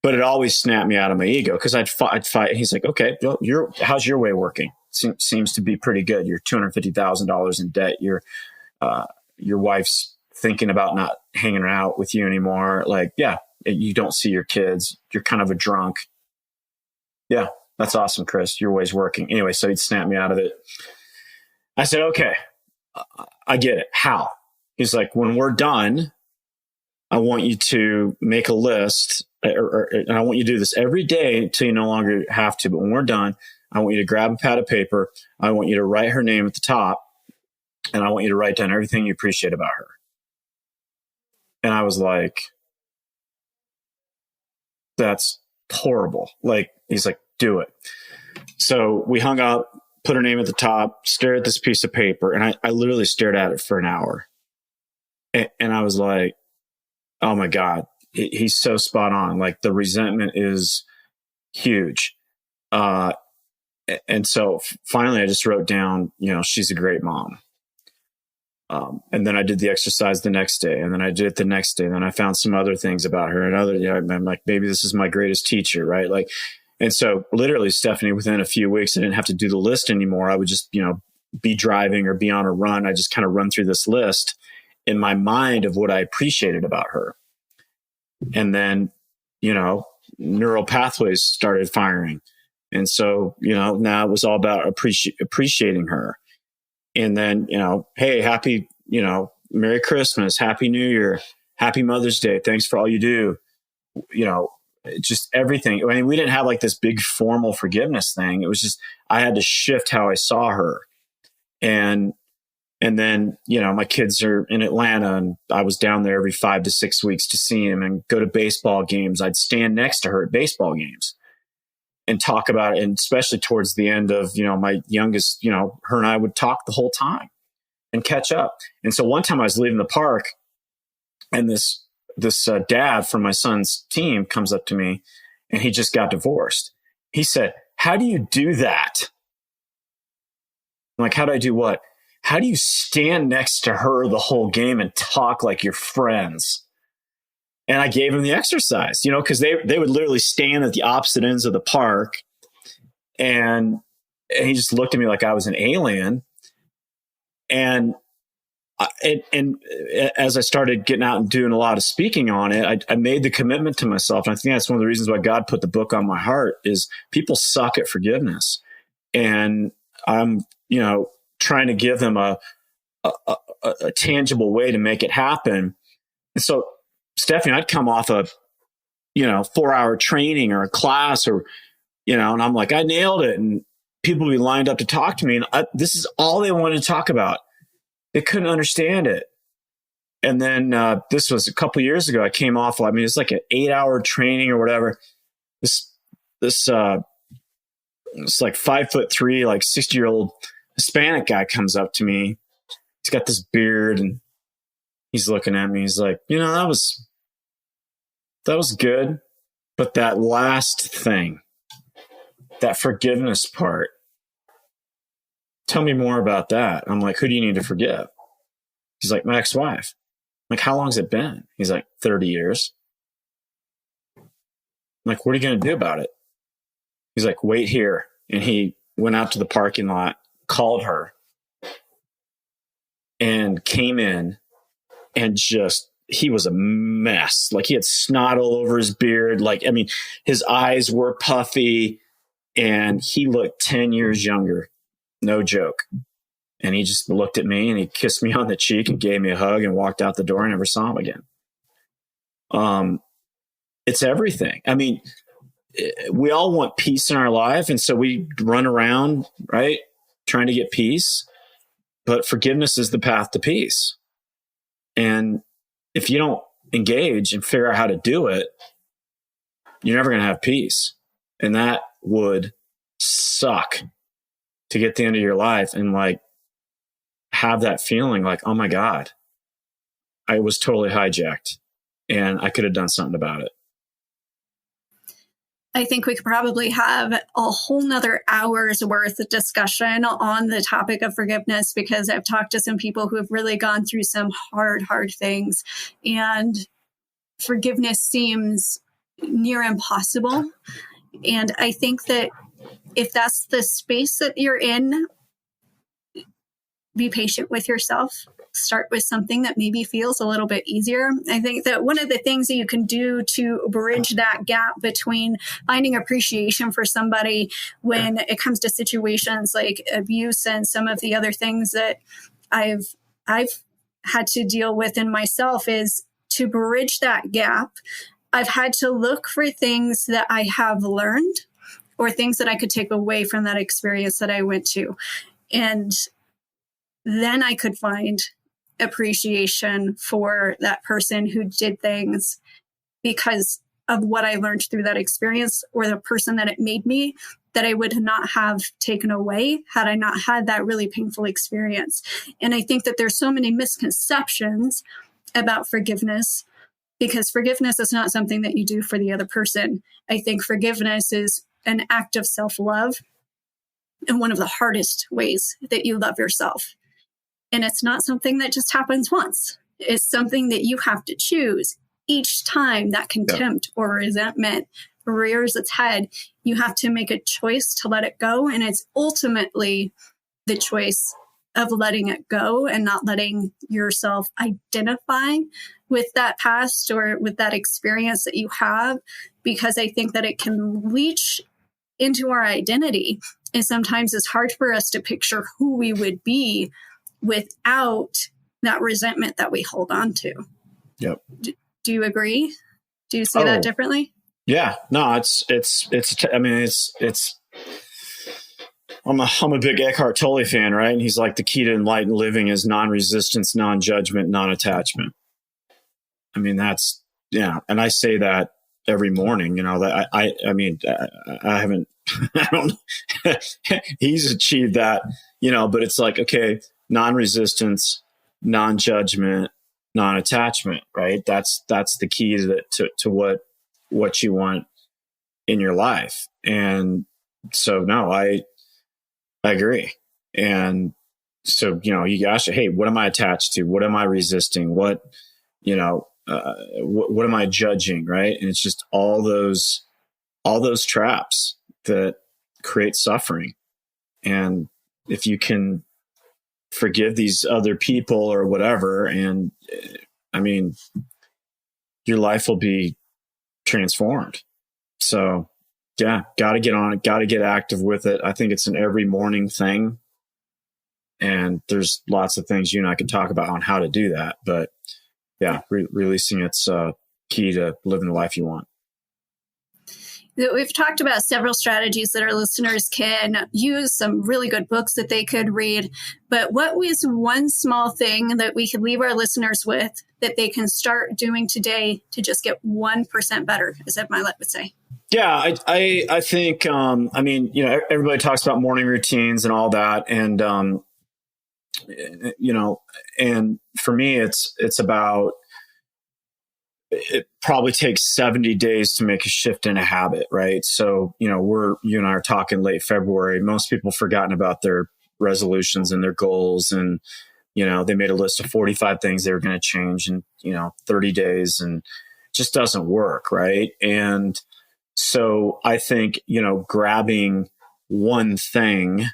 Speaker 2: But it always snapped me out of my ego, because I'd fight. He's like, okay, well, how's your way working? Seems to be pretty good. You're $250,000 in debt. Your wife's thinking about not hanging out with you anymore. Like, yeah, you don't see your kids. You're kind of a drunk. Yeah, that's awesome, Chris. Your way's working. Anyway, so he'd snap me out of it. I said, okay, I get it. How? He's like, when we're done, I want you to make a list, and I want you to do this every day until you no longer have to. But when we're done, I want you to grab a pad of paper. I want you to write her name at the top, and I want you to write down everything you appreciate about her. And I was like, that's horrible. Like, he's like, do it. So we hung up, put her name at the top, stared at this piece of paper, and I literally stared at it for an hour. And I was like, oh my God, he's so spot on. Like, the resentment is huge. And so finally I just wrote down, she's a great mom. And then I did the exercise the next day, and then I did it the next day. And then I found some other things about her, and I'm like, maybe this is my greatest teacher. Right. Like, and so literally, Stephanie, within a few weeks, I didn't have to do the list anymore. I would just, be driving or be on a run. I just kind of run through this list in my mind of what I appreciated about her. And then, neural pathways started firing. And so, now it was all about appreciating her. And then, hey, happy, Merry Christmas, Happy New Year, Happy Mother's Day. Thanks for all you do. Just everything. I mean, we didn't have like this big formal forgiveness thing. It was just, I had to shift how I saw her. And then, my kids are in Atlanta, and I was down there every 5 to 6 weeks to see him and go to baseball games. I'd stand next to her at baseball games and talk about it. And especially towards the end of, my youngest, her and I would talk the whole time and catch up. And so one time I was leaving the park, and this dad from my son's team comes up to me, and he just got divorced. He said, how do you do that? I'm like, how do I do what? How do you stand next to her the whole game and talk like you're friends? And I gave him the exercise, because they would literally stand at the opposite ends of the park. And he just looked at me like I was an alien. And as I started getting out and doing a lot of speaking on it, I made the commitment to myself. And I think that's one of the reasons why God put the book on my heart is people suck at forgiveness. And I'm, trying to give them a tangible way to make it happen. And so, Stephanie, I'd come off a, 4-hour training or a class, or, and I'm like, I nailed it. And people would be lined up to talk to me. And this is all they wanted to talk about. They couldn't understand it. And then this was a couple of years ago. I came off, it's like an 8-hour training or whatever. This it's like 5'3", like 60-year-old Hispanic guy comes up to me. He's got this beard, and he's looking at me. He's like, that was good. But that last thing, that forgiveness part, tell me more about that. I'm like, who do you need to forgive? He's like, my ex-wife. I'm like, how long has it been? He's like, 30 years. I'm like, what are you going to do about it? He's like, wait here. And he went out to the parking lot, called her, and came in and just, he was a mess. Like he had snot all over his beard. Like, I mean, his eyes were puffy and he looked 10 years younger. No joke. And he just looked at me and he kissed me on the cheek and gave me a hug and walked out the door and never saw him again. It's everything. I mean, we all want peace in our life. And so we run around, right, trying to get peace. But forgiveness is the path to peace. And if you don't engage and figure out how to do it, you're never going to have peace. And that would suck to get to the end of your life and like have that feeling like, oh my God, I was totally hijacked and I could have done something about it.
Speaker 1: I think we could probably have a whole nother hour's worth of discussion on the topic of forgiveness, because I've talked to some people who have really gone through some hard things, and forgiveness seems near impossible. And I think that if that's the space that you're in, be patient with yourself. Start with something that maybe feels a little bit easier. I think that one of the things that you can do to bridge that gap between finding appreciation for somebody when it comes to situations like abuse and some of the other things that I've had to deal with in myself is to bridge that gap. I've had to look for things that I have learned or things that I could take away from that experience that I went to. And then I could find appreciation for that person who did things because of what I learned through that experience, or the person that it made me, that I would not have taken away had I not had that really painful experience. And I think that there's so many misconceptions about forgiveness, because forgiveness is not something that you do for the other person. I think forgiveness is an act of self-love and one of the hardest ways that you love yourself. And it's not something that just happens once. It's something that you have to choose each time that contempt or resentment rears its head. You have to make a choice to let it go. And it's ultimately the choice of letting it go and not letting yourself identify with that past or with that experience that you have, because I think that it can leach into our identity. And sometimes it's hard for us to picture who we would be without that resentment that we hold on to.
Speaker 2: Yep.
Speaker 1: Do you agree? Do you see that differently?
Speaker 2: Yeah, no, I'm a big Eckhart Tolle fan, right? And he's like, the key to enlightened living is non-resistance, non-judgment, non-attachment. I mean, that's, yeah. And I say that every morning, you know, that I haven't, I don't, he's achieved that, you know, but it's like, okay, non-resistance, non-judgment, non-attachment, right? That's the key to what you want in your life. And so, no, I agree. And so, you know, you ask, hey, what am I attached to? What am I resisting? What, you know, what am I judging? Right. And it's just all those traps that create suffering. And if you can forgive these other people or whatever, and I mean, your life will be transformed. So yeah, got to get on it, got to get active with it. I think it's an every morning thing. And there's lots of things you and I could talk about on how to do that. But yeah, releasing it's key to living the life you want.
Speaker 1: We've talked about several strategies that our listeners can use, some really good books that they could read. But what was one small thing that we could leave our listeners with that they can start doing today to just get 1% better, as Ed Milet would say?
Speaker 2: Yeah, I think, I mean, you know, everybody talks about morning routines and all that. And, you know, and for me, it's about, it probably takes 70 days to make a shift in a habit, right? So, you know, you and I are talking late February. Most people have forgotten about their resolutions and their goals. And, you know, they made a list of 45 things they were going to change in, you know, 30 days, and it just doesn't work, right? And so I think, you know, grabbing one thing,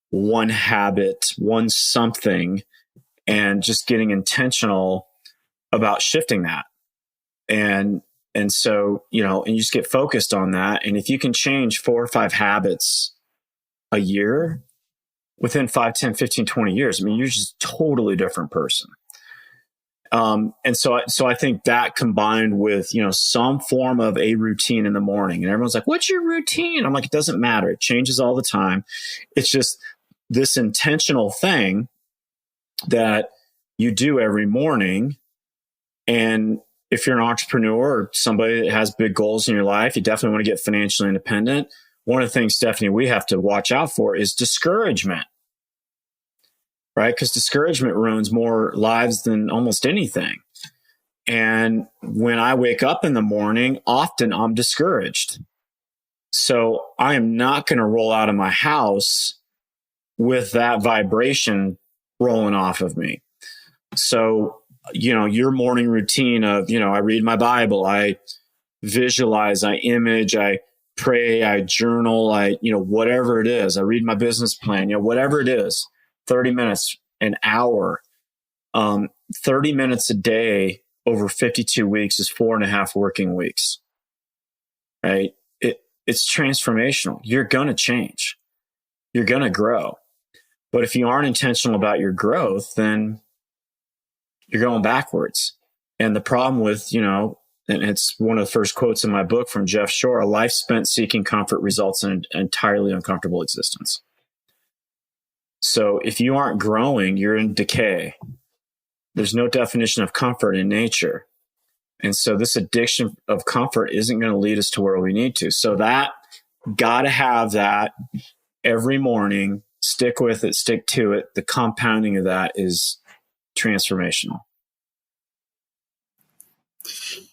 Speaker 2: one habit, one something, and just getting intentional about shifting that. And so, and you just get focused on that. And if you can change 4 or 5 habits a year within 5, 10, 15, 20 years, I mean, you're just a totally different person. And so I think that combined with, some form of a routine in the morning, and everyone's like, what's your routine? I'm like, it doesn't matter. It changes all the time. It's just this intentional thing that you do every morning. And if you're an entrepreneur or somebody that has big goals in your life, you definitely want to get financially independent. One of the things, Stephanie, we have to watch out for is discouragement. Right? Because discouragement ruins more lives than almost anything. And when I wake up in the morning, often I'm discouraged. So I am not going to roll out of my house with that vibration rolling off of me. So, your morning routine of, I read my Bible, I visualize, I image, I pray, I journal, whatever it is, I read my business plan, whatever it is. 30 minutes, an hour, 30 minutes a day over 52 weeks is 4.5 working weeks, right? It's transformational. You're going to change. You're going to grow. But if you aren't intentional about your growth, then you're going backwards. And the problem with, and it's one of the first quotes in my book from Jeff Shore, a life spent seeking comfort results in an entirely uncomfortable existence. So if you aren't growing, you're in decay. There's no definition of comfort in nature. And so this addiction of comfort isn't going to lead us to where we need to. So that got to have that every morning, stick with it, stick to it. The compounding of that is transformational.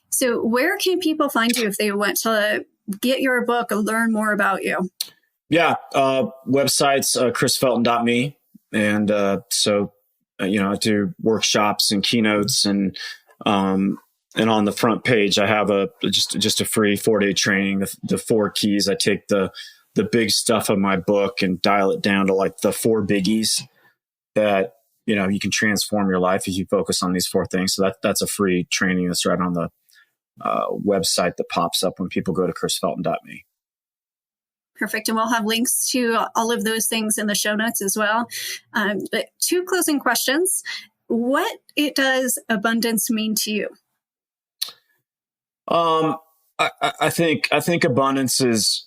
Speaker 1: So where can people find you if they want to get your book or learn more about you?
Speaker 2: Yeah. Website's chrisfelton.me. And I do workshops and keynotes and on the front page, I have just a free 4-day training, the 4 keys. I take the big stuff of my book and dial it down to like the 4 biggies that, you can transform your life if you focus on these 4 things. So that's a free training that's right on the website that pops up when people go to chrisfelton.me.
Speaker 1: Perfect. And we'll have links to all of those things in the show notes as well. But 2 closing questions. What does abundance mean to you?
Speaker 2: I think abundance is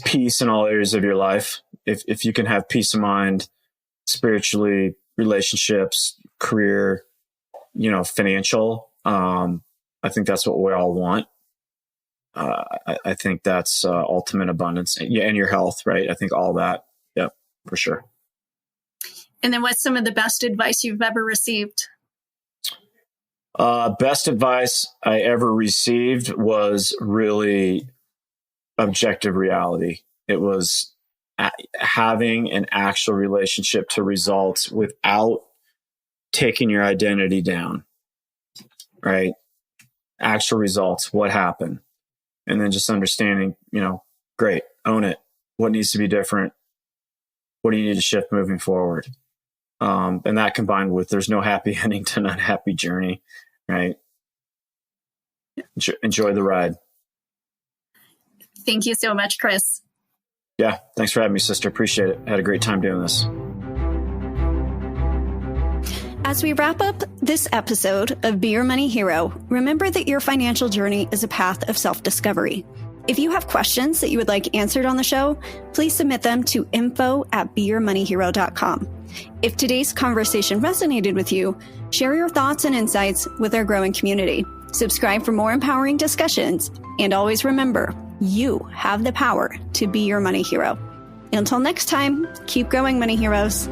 Speaker 2: peace in all areas of your life. If you can have peace of mind, spiritually, relationships, career, financial, I think that's what we all want. I think that's ultimate abundance, and your health, right? I think all that. Yep, for sure.
Speaker 1: And then what's some of the best advice you've ever received?
Speaker 2: Best advice I ever received was really objective reality. It was having an actual relationship to results without taking your identity down, right? Actual results, what happened? And then just understanding, great, own it. What needs to be different? What do you need to shift moving forward? And that combined with there's no happy ending to an unhappy journey, right? Enjoy the ride.
Speaker 1: Thank you so much, Chris.
Speaker 2: Yeah, thanks for having me, sister. Appreciate it. Had a great time doing this.
Speaker 1: As we wrap up this episode of Be Your Money Hero, remember that your financial journey is a path of self-discovery. If you have questions that you would like answered on the show, please submit them to info@beyourmoneyhero.com. If today's conversation resonated with you, share your thoughts and insights with our growing community. Subscribe for more empowering discussions. And always remember, you have the power to be your money hero. Until next time, keep growing, money heroes.